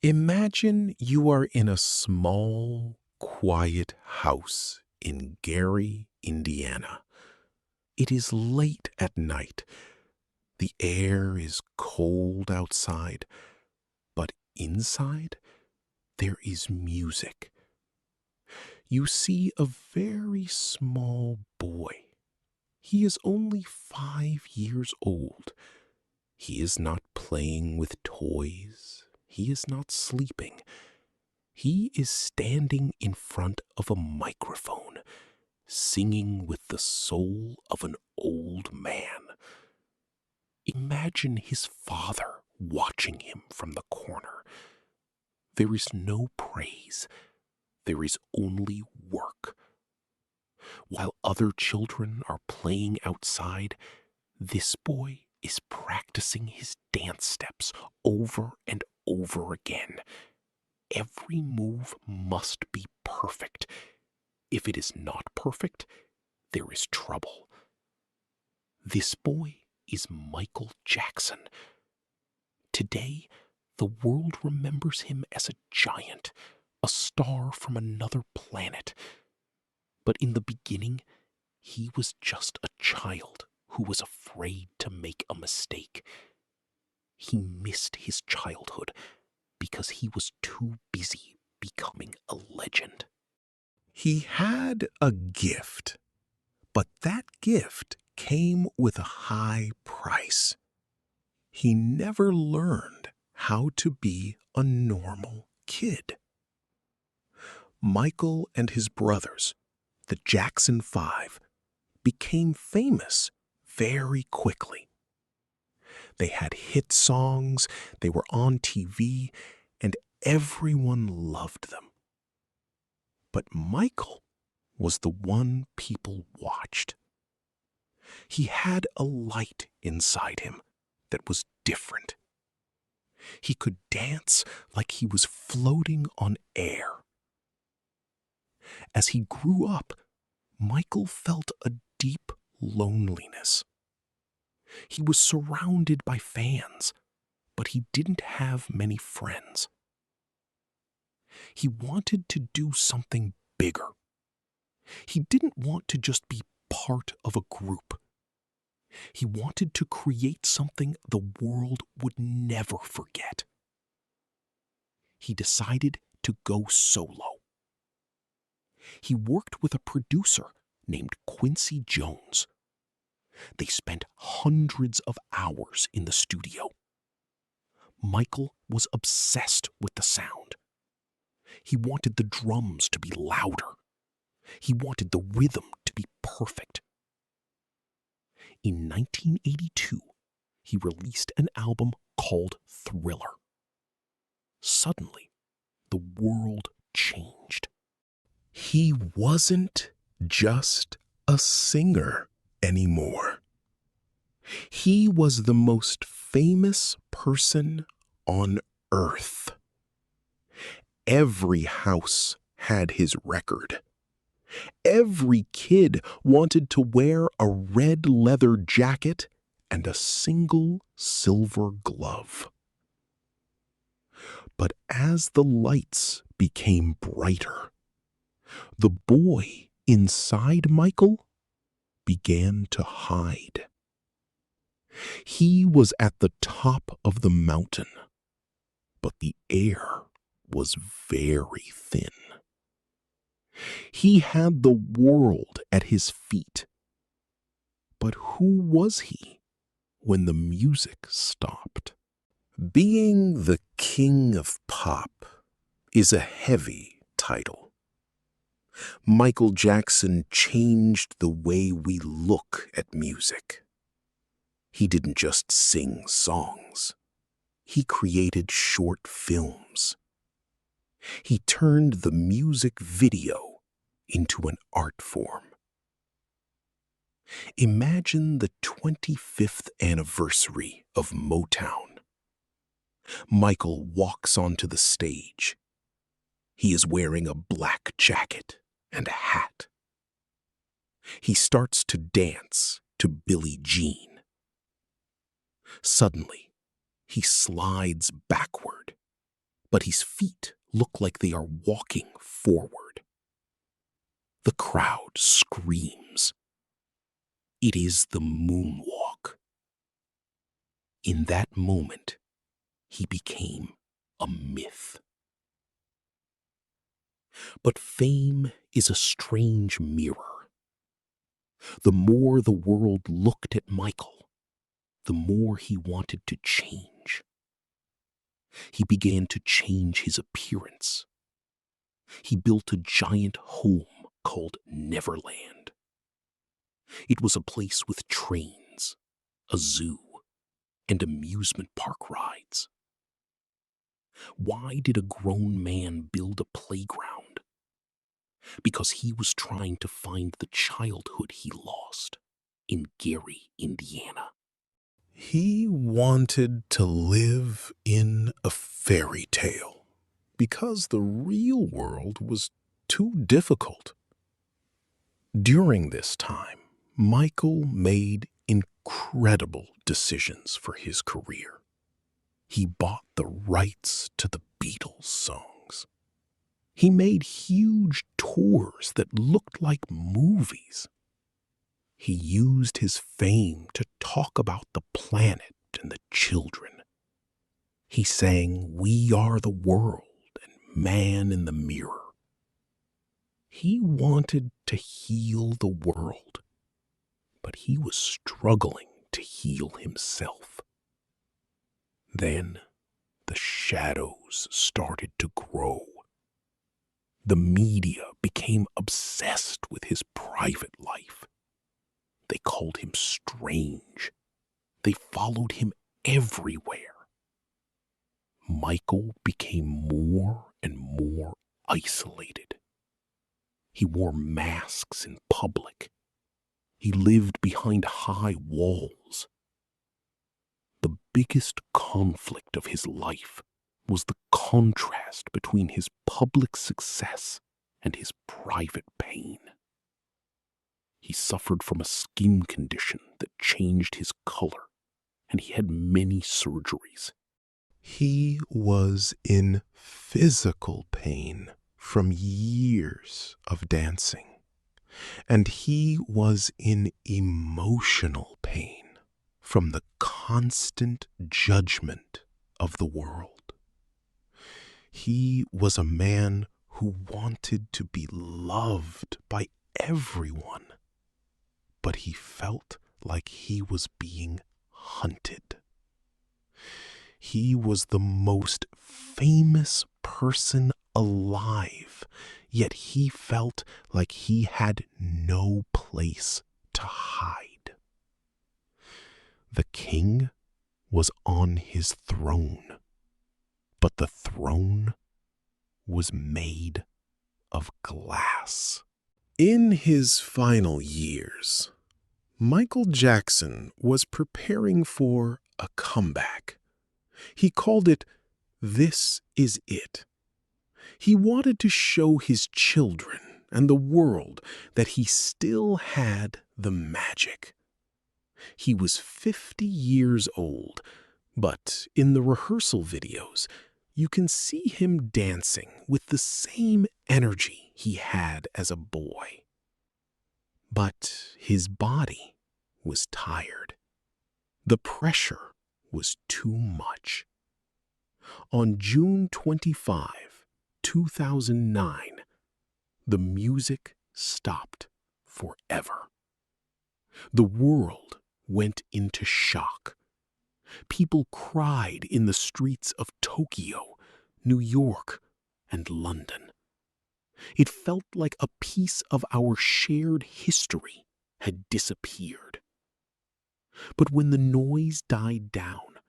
Imagine you are in a small, quiet house in Gary, Indiana. It is late at night. The air is cold outside, but inside there is music. You see a very small boy. He is only 5 years old. He is not playing with toys. He is not sleeping. He is standing in front of a microphone, singing with the soul of an old man. Imagine his father watching him from the corner. There is no praise. There is only work. While other children are playing outside, this boy is practicing his dance steps over and over again. Every move must be perfect. If it is not perfect, there is trouble. This boy is Michael Jackson. Today, the world remembers him as a giant, a star from another planet. But in the beginning, he was just a child who was afraid to make a mistake. He missed his childhood because he was too busy becoming a legend. He had a gift, but that gift came with a high price. He never learned how to be a normal kid. Michael and his brothers, the Jackson 5, became famous very quickly. They had hit songs, they were on TV, and everyone loved them. But Michael was the one people watched. He had a light inside him that was different. He could dance like he was floating on air. As he grew up, Michael felt a deep loneliness. He was surrounded by fans, but he didn't have many friends. He wanted to do something bigger. He didn't want to just be part of a group. He wanted to create something the world would never forget. He decided to go solo. He worked with a producer named Quincy Jones. They spent hundreds of hours in the studio. Michael was obsessed with the sound. He wanted the drums to be louder. He wanted the rhythm to be perfect. In 1982, he released an album called Thriller. Suddenly, the world changed. He wasn't just a singer anymore. He was the most famous person on earth. Every house had his record. Every kid wanted to wear a red leather jacket and a single silver glove. But as the lights became brighter, the boy inside Michael began to hide. He was at the top of the mountain, but the air was very thin. He had the world at his feet. But who was he when the music stopped? Being the king of pop is a heavy title. Michael Jackson changed the way we look at music. He didn't just sing songs. He created short films. He turned the music video into an art form. Imagine the 25th anniversary of Motown. Michael walks onto the stage. He is wearing a black jacket and a hat. He starts to dance to Billie Jean. Suddenly, he slides backward, but his feet look like they are walking forward. The crowd screams. It is the moonwalk. In that moment, he became a myth. But fame is a strange mirror. The more the world looked at Michael, the more he wanted to change. He began to change his appearance. He built a giant home called Neverland. It was a place with trains, a zoo, and amusement park rides. Why did a grown man build a playground? Because he was trying to find the childhood he lost in Gary, Indiana. He wanted to live in a fairy tale because the real world was too difficult. During this time, Michael made incredible decisions for his career. He bought the rights to the Beatles songs. He made huge tours that looked like movies. He used his fame to talk about the planet and the children. He sang "We Are the World" and "Man in the Mirror." He wanted to heal the world, but he was struggling to heal himself. Then the shadows started to grow. The media became obsessed with his private life. They called him strange. They followed him everywhere. Michael became more and more isolated. He wore masks in public. He lived behind high walls. The biggest conflict of his life was the contrast between his public success and his private pain. He suffered from a skin condition that changed his color, and he had many surgeries. He was in physical pain from years of dancing, and he was in emotional pain from the constant judgment of the world. He was a man who wanted to be loved by everyone, but he felt like he was being hunted. He was the most famous person alive, yet he felt like he had no place to hide. The king was on his throne, but the throne was made of glass. In his final years, Michael Jackson was preparing for a comeback. He called it "This Is It." He wanted to show his children and the world that he still had the magic. He was 50 years old, but in the rehearsal videos, you can see him dancing with the same energy he had as a boy. But his body was tired. The pressure was too much. On June 25, 2009, the music stopped forever. The world went into shock. People cried in the streets of Tokyo, New York, and London. It felt like a piece of our shared history had disappeared. But when the noise died down,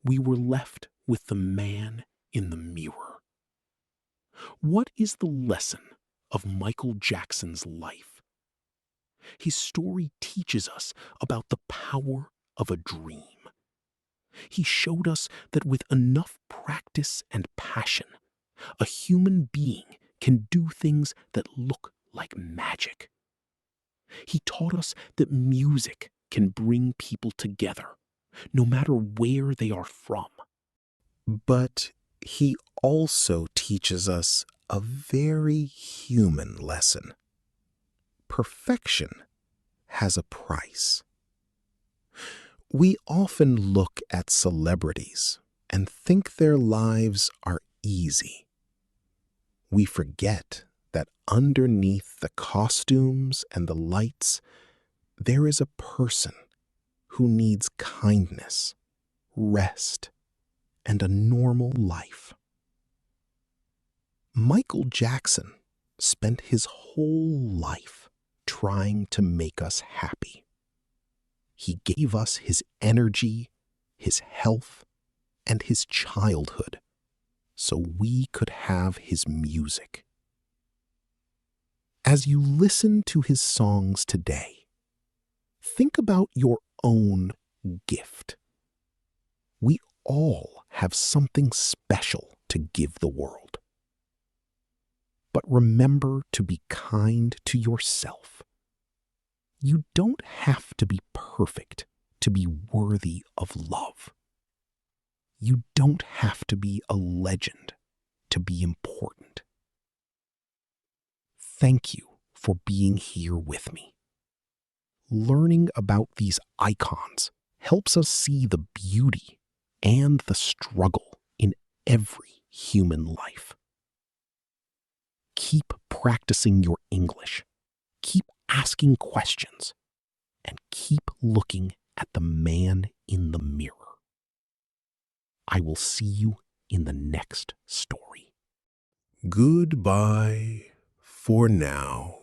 we were left with the man in the mirror. What is the lesson of Michael Jackson's life? His story teaches us about the power of a dream. He showed us that with enough practice and passion, a human being can do things that look like magic. He taught us that music can bring people together, no matter where they are from. But he also teaches us a very human lesson. Perfection has a price. We often look at celebrities and think their lives are easy. We forget that underneath the costumes and the lights, there is a person who needs kindness, rest, and a normal life. Michael Jackson spent his whole life trying to make us happy. He gave us his energy, his health, and his childhood so we could have his music. As you listen to his songs today, think about your own gift. We all have something special to give the world. But remember to be kind to yourself. You don't have to be perfect to be worthy of love. You don't have to be a legend to be important. Thank you for being here with me. Learning about these icons helps us see the beauty and the struggle in every human life. Keep practicing your English. Keep asking questions. And keep looking at the man in the mirror. I will see you in the next story. Goodbye for now.